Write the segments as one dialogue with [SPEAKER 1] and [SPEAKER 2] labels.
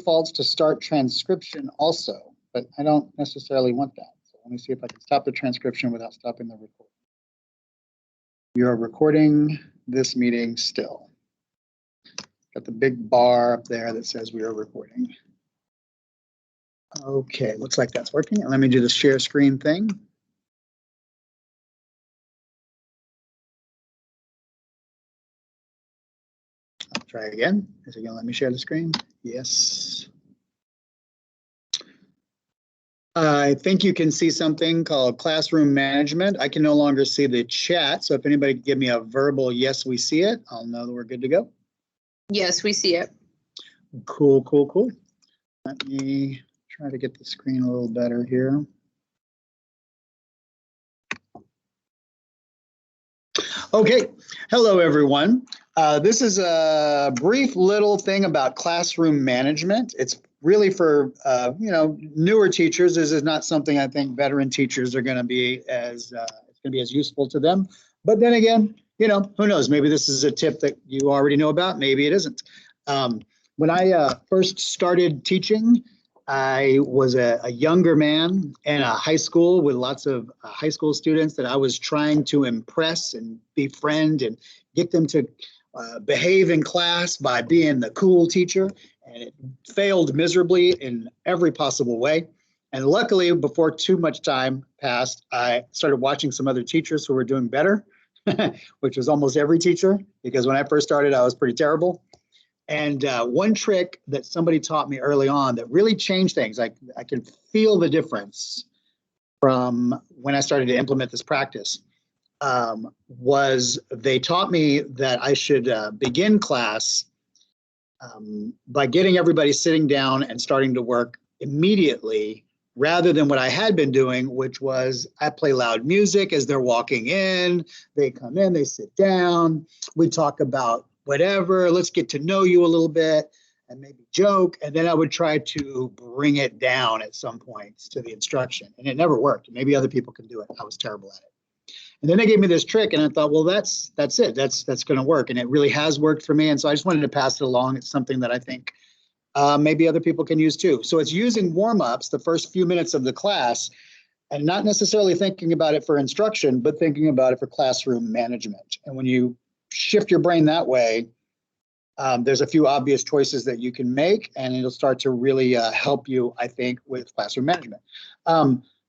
[SPEAKER 1] defaults to start transcription also, but I don't necessarily want that. So let me see if I can stop the transcription without stopping the recording. You're recording this meeting still. Got the big bar up there that says we are recording. Okay, looks like that's working. And let me do the share screen thing. I'll try again. Is it gonna let me share the screen? Yes. I think you can see something called classroom management. I can no longer see the chat. So if anybody can give me a verbal, yes, we see it, I'll know that we're good to go.
[SPEAKER 2] Yes, we see it.
[SPEAKER 1] Cool, cool, cool. Let me try to get the screen a little better here. Okay, hello everyone. This is a brief little thing about classroom management. It's really for newer teachers. This is not something I think veteran teachers are going to be as useful to them. But then again, who knows? Maybe this is a tip that you already know about. Maybe it isn't. When I first started teaching, I was a younger man in a high school with lots of high school students that I was trying to impress and befriend and get them to behave in class by being the cool teacher. And it failed miserably in every possible way. And luckily, before too much time passed, I started watching some other teachers who were doing better, which was almost every teacher, because when I first started, I was pretty terrible. And one trick that somebody taught me early on that really changed things, I can feel the difference from when I started to implement this practice, was they taught me that I should begin class by getting everybody sitting down and starting to work immediately, rather than what I had been doing, which was I play loud music as they're walking in, they come in, they sit down, we talk about whatever, let's get to know you a little bit and maybe joke. And then I would try to bring it down at some points to the instruction. And it never worked. Maybe other people can do it. I was terrible at it. And then they gave me this trick and I thought, well, that's it. That's going to work. And it really has worked for me. And so I just wanted to pass it along. It's something that I think maybe other people can use too. So it's using warm-ups the first few minutes of the class and not necessarily thinking about it for instruction, but thinking about it for classroom management. And when you shift your brain that way, there's a few obvious choices that you can make, and it'll start to really help you, I think, with classroom management.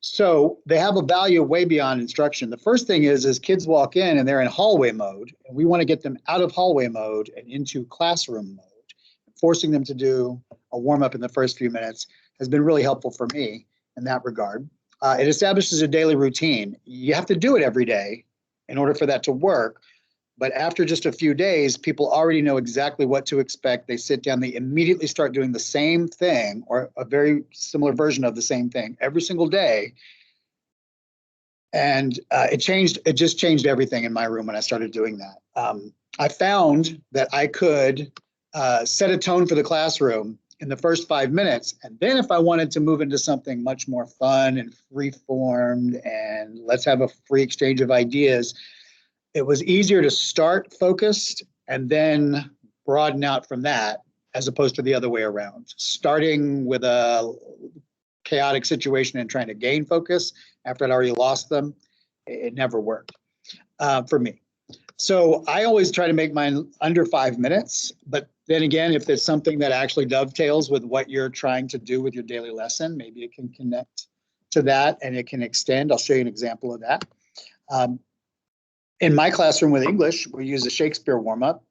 [SPEAKER 1] So they have a value way beyond instruction. The first thing is kids walk in and they're in hallway mode, and we want to get them out of hallway mode and into classroom mode. Forcing them to do a warm-up in the first few minutes has been really helpful for me in that regard. It establishes a daily routine. You have to do it every day in order for that to work. But after just a few days, people already know exactly what to expect. They sit down, they immediately start doing the same thing or a very similar version of the same thing every single day. And it just changed everything in my room when I started doing that. I found that I could set a tone for the classroom in the first 5 minutes. And then if I wanted to move into something much more fun and free-formed and let's have a free exchange of ideas, it was easier to start focused and then broaden out from that, as opposed to the other way around. Starting with a chaotic situation and trying to gain focus after I'd already lost them, it never worked for me. So I always try to make mine under 5 minutes, but then again, if there's something that actually dovetails with what you're trying to do with your daily lesson, maybe it can connect to that and it can extend. I'll show you an example of that. In my classroom with English, we use a Shakespeare warm-up,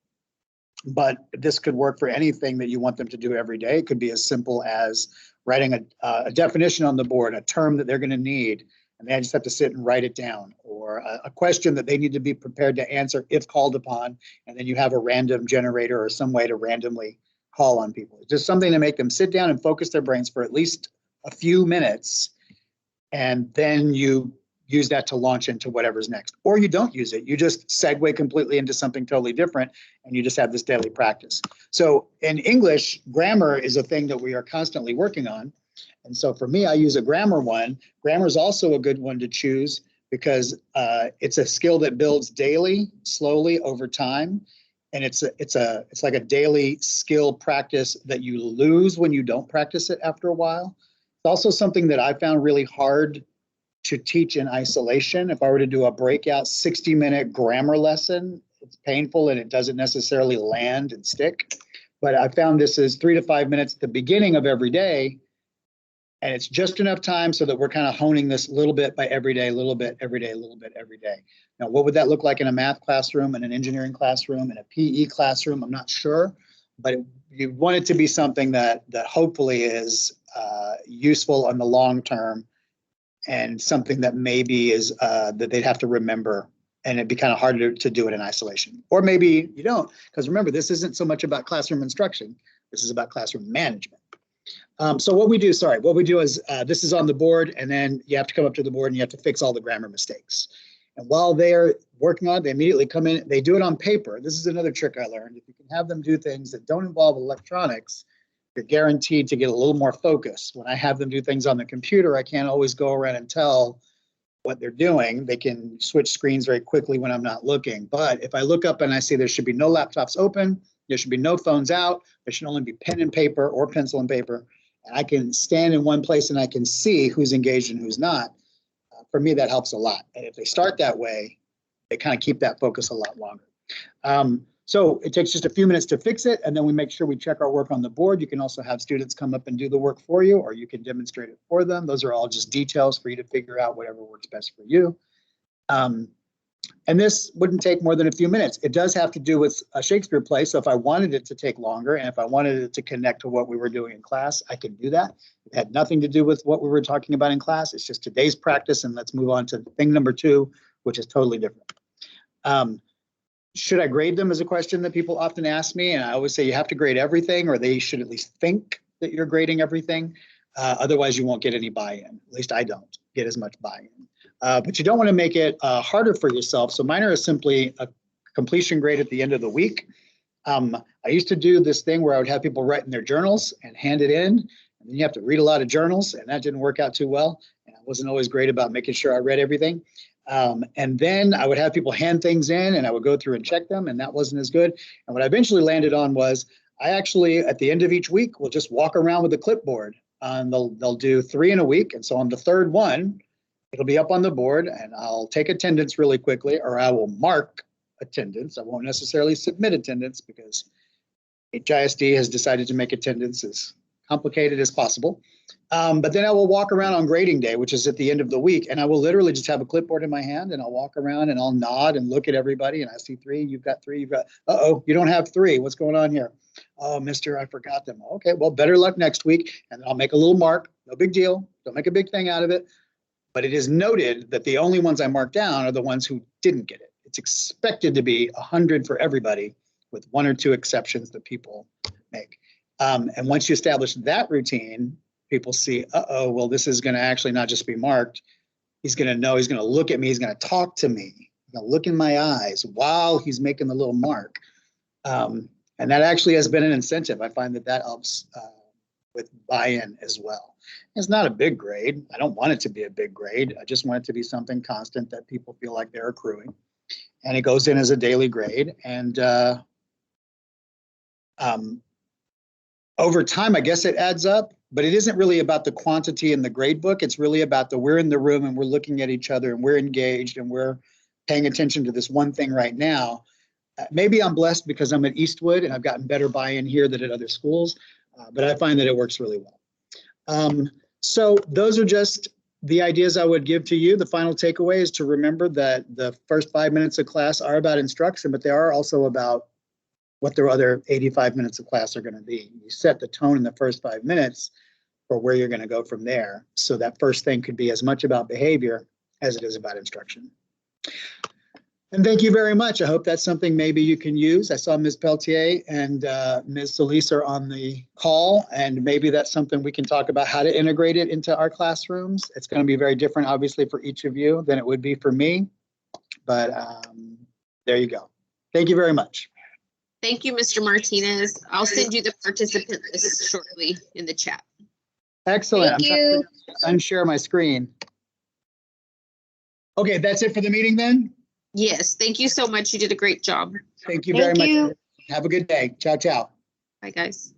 [SPEAKER 1] but this could work for anything that you want them to do every day. It could be as simple as writing a definition on the board, a term that they're going to need, and they just have to sit and write it down, or a question that they need to be prepared to answer if called upon, and then you have a random generator or some way to randomly call on people. It's just something to make them sit down and focus their brains for at least a few minutes, and then you use that to launch into whatever's next. Or you don't use it. You just segue completely into something totally different, and you just have this daily practice. So in English, grammar is a thing that we are constantly working on. And so for me, I use a grammar one. Grammar is also a good one to choose because it's a skill that builds daily, slowly over time. And it's like a daily skill practice that you lose when you don't practice it after a while. It's also something that I found really hard to teach in isolation. If I were to do a breakout 60-minute grammar lesson, it's painful and it doesn't necessarily land and stick. But I found this is 3 to 5 minutes at the beginning of every day. And it's just enough time so that we're kind of honing this little bit by every day, a little bit every day, a little bit every day. Now, what would that look like in a math classroom, in an engineering classroom, in a PE classroom? I'm not sure, but you want it to be something that hopefully is useful on the long term, and something that maybe is that they'd have to remember, and it'd be kind of harder to do it in isolation. Or maybe you don't, because remember, this isn't so much about classroom instruction. This is about classroom management. So what we do is this is on the board, and then you have to come up to the board and you have to fix all the grammar mistakes. And while they're working on it, they immediately come in, they do it on paper. This is another trick I learned. If you can have them do things that don't involve electronics, you're guaranteed to get a little more focus. When I have them do things on the computer, I can't always go around and tell what they're doing. They can switch screens very quickly when I'm not looking. But if I look up and I see there should be no laptops open, there should be no phones out, there should only be pen and paper or pencil and paper, and I can stand in one place and I can see who's engaged and who's not, for me, that helps a lot. And if they start that way, they kind of keep that focus a lot longer. So it takes just a few minutes to fix it, and then we make sure we check our work on the board. You can also have students come up and do the work for you, or you can demonstrate it for them. Those are all just details for you to figure out whatever works best for you. And this wouldn't take more than a few minutes. It does have to do with a Shakespeare play. So if I wanted it to take longer, and if I wanted it to connect to what we were doing in class, I could do that. It had nothing to do with what we were talking about in class. It's just today's practice. And let's move on to thing number 2, which is totally different. Should I grade them is a question that people often ask me. And I always say you have to grade everything, or they should at least think that you're grading everything. Otherwise, you won't get any buy-in. At least I don't get as much buy-in. But you don't want to make it harder for yourself. So mine are simply a completion grade at the end of the week. I used to do this thing where I would have people write in their journals and hand it in. And then you have to read a lot of journals, and that didn't work out too well. And I wasn't always great about making sure I read everything. And then I would have people hand things in, and I would go through and check them, and that wasn't as good. And what I eventually landed on was I actually, at the end of each week, will just walk around with a clipboard. And they'll do 3 in a week. And so on the third one, it'll be up on the board, and I'll take attendance really quickly, or I will mark attendance. I won't necessarily submit attendance because HISD has decided to make attendance as complicated as possible. But then I will walk around on grading day, which is at the end of the week, and I will literally just have a clipboard in my hand, and I'll walk around and I'll nod and look at everybody, and I see 3, you've got 3, you've got, uh-oh, you don't have 3. What's going on here? Oh, mister, I forgot them. Okay, well, better luck next week, and I'll make a little mark. No big deal. Don't make a big thing out of it. But it is noted that the only ones I mark down are the ones who didn't get it. It's expected to be 100 for everybody, with 1 or 2 exceptions that people make. And once you establish that routine, people see, uh-oh, well, this is going to actually not just be marked. He's going to know, he's going to look at me, he's going to talk to me, he's going to look in my eyes while he's making the little mark. And that actually has been an incentive. I find that helps with buy-in as well. It's not a big grade. I don't want it to be a big grade. I just want it to be something constant that people feel like they're accruing. And it goes in as a daily grade. And over time, I guess it adds up, but it isn't really about the quantity in the grade book. It's really about we're in the room and we're looking at each other and we're engaged and we're paying attention to this one thing right now. Maybe I'm blessed because I'm at Eastwood and I've gotten better buy-in here than at other schools, but I find that it works really well. So those are just the ideas I would give to you. The final takeaway is to remember that the first 5 minutes of class are about instruction, but they are also about what the other 85 minutes of class are going to be. You set the tone in the first 5 minutes for where you're going to go from there. So that first thing could be as much about behavior as it is about instruction. And thank you very much. I hope that's something maybe you can use. I saw Ms. Peltier and Ms. Solis are on the call, and maybe that's something we can talk about how to integrate it into our classrooms. It's going to be very different, obviously, for each of you than it would be for me. But there you go. Thank you very much.
[SPEAKER 2] Thank you, Mr. Martinez. I'll send you the participant list shortly in the chat.
[SPEAKER 1] Excellent.
[SPEAKER 2] Thank you.
[SPEAKER 1] I'm trying to unshare my screen. Okay, that's it for the meeting then?
[SPEAKER 2] Yes, thank you so much. You did a great job.
[SPEAKER 1] Thank you very
[SPEAKER 3] Thank
[SPEAKER 1] much.
[SPEAKER 3] you.
[SPEAKER 1] Have a good day. Ciao, ciao.
[SPEAKER 2] Bye, guys.